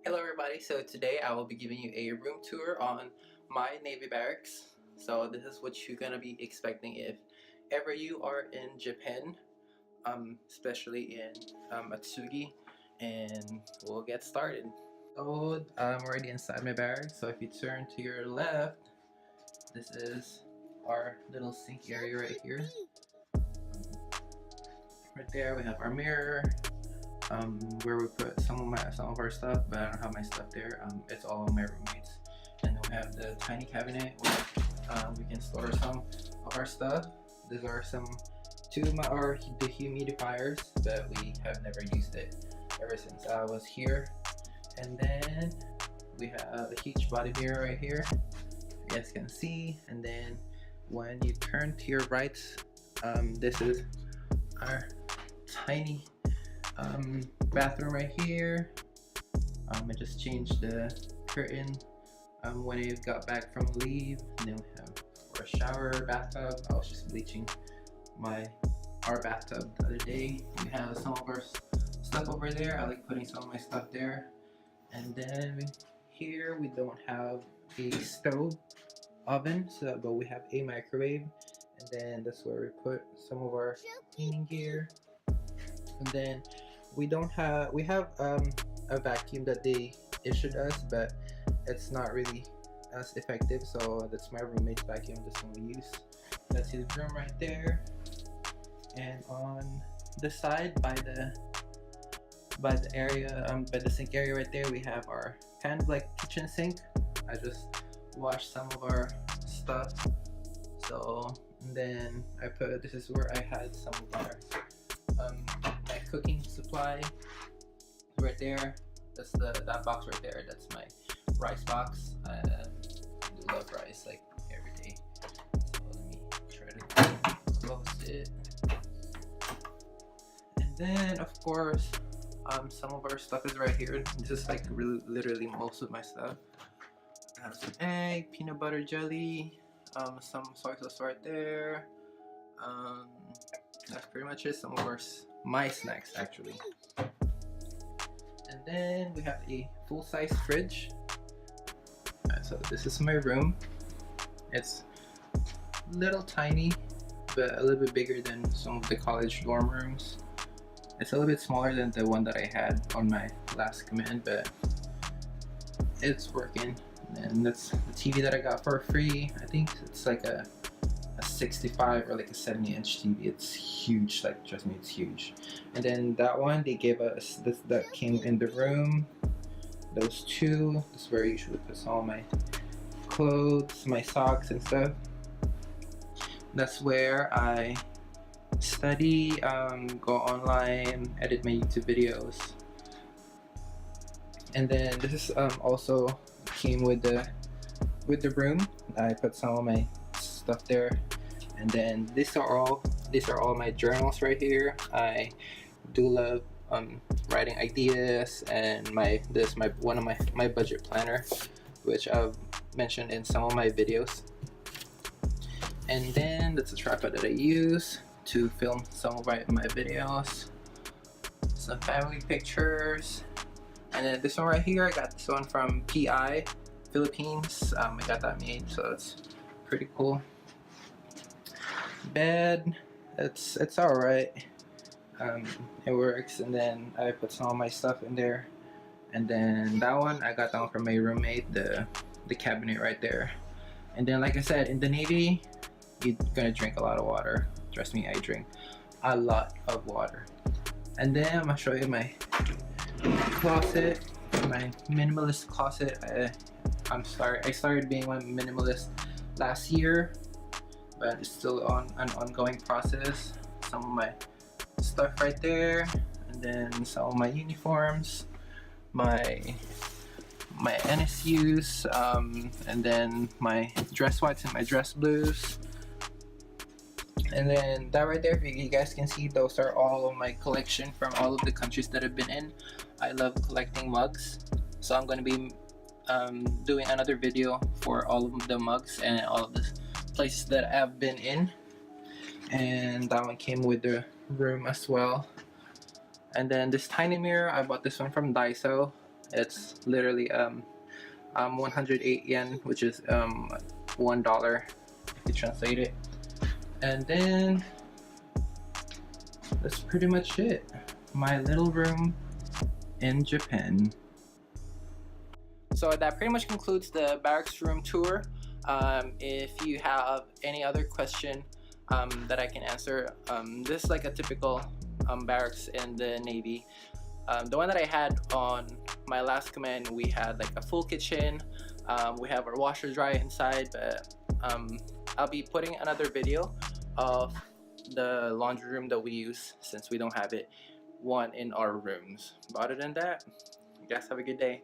Hello everybody, so today I will be giving you a room tour on my Navy barracks. So this is what you're gonna be expecting if ever you are in Japan, especially in Atsugi, and we'll get started. So I'm already inside my barracks, so if you turn to your left, this is our little sink area right here. Right there we have our mirror, where we put some of our stuff, but I don't have my stuff there. It's all of my roommates. And then we have the tiny cabinet where we can store some of our stuff. These are two of our dehumidifiers, but we have never used it ever since I was here. And then we have a huge body mirror right here, you guys can see. And then when you turn to your right, this is our tiny bathroom right here. I just changed the curtain when I got back from leave. And then we have our shower, bathtub. I was just bleaching our bathtub the other day. We have some of our stuff over there. I like putting some of my stuff there. And then here we don't have a stove oven, but we have a microwave. And then that's where we put some of our cleaning gear. And then we have a vacuum that they issued us, but it's not really as effective, so that's my roommate's vacuum. This one we use. That's his room right there. And on the side by the sink area right there, we have our kind of like kitchen sink. I just washed some of our stuff. So and then this is where I had some of our my cooking supply right there. That's that box right there. That's my rice box. I do love rice like every day. So let me try to close it. And then of course, some of our stuff is right here. This is like literally most of my stuff. I have some egg, peanut butter jelly, some soy sauce right there. That's pretty much it. Some of my snacks actually. And then we have a full-size fridge. So this is my room. It's a little tiny, but a little bit bigger than some of the college dorm rooms. It's a little bit smaller than the one that I had on my last command, but it's working. And that's the TV that I got for free. I think it's like a 65 or like a 70-inch TV. It's huge, like trust me, it's huge. And then that one they gave us that came in the room. Those two. This is where I usually put all my clothes, my socks and stuff. That's where I study, go online, edit my YouTube videos. And then this is also came with the room. I put some of my stuff there. And then these are all my journals right here. I do love writing ideas, and one of my budget planner, which I've mentioned in some of my videos. And then that's a tripod that I use to film some of my videos. Some family pictures. And then this one right here, I got this one from PI Philippines. I got that made, so it's pretty cool. Bed, it's all right. It works. And then I put some of my stuff in there. And then that one I got that one from my roommate, the cabinet right there. And then like I said, in the Navy, you're gonna drink a lot of water. Trust me, I drink a lot of water. And then I'm gonna show you my closet, my minimalist closet. I started being a minimalist last year, but it's still on an ongoing process. Some of my stuff right there, and then some of my uniforms, my NSUs, and then my dress whites and my dress blues. And then that right there, you guys can see, those are all of my collection from all of the countries that I've been in. I love collecting mugs, so I'm going to be doing another video for all of the mugs and all of the places that I've been in. And that one came with the room as well. And then this tiny mirror, I bought this one from Daiso. It's literally 108 yen, which is $1 if you translate it. And then that's pretty much it. My little room in Japan. So that pretty much concludes the barracks room tour. If you have any other question that I can answer, this is like a typical barracks in the Navy. The one that I had on my last command, we had like a full kitchen. We have our washer dryer inside, but I'll be putting another video of the laundry room that we use, since we don't have it one in our rooms. But other than that, you guys have a good day.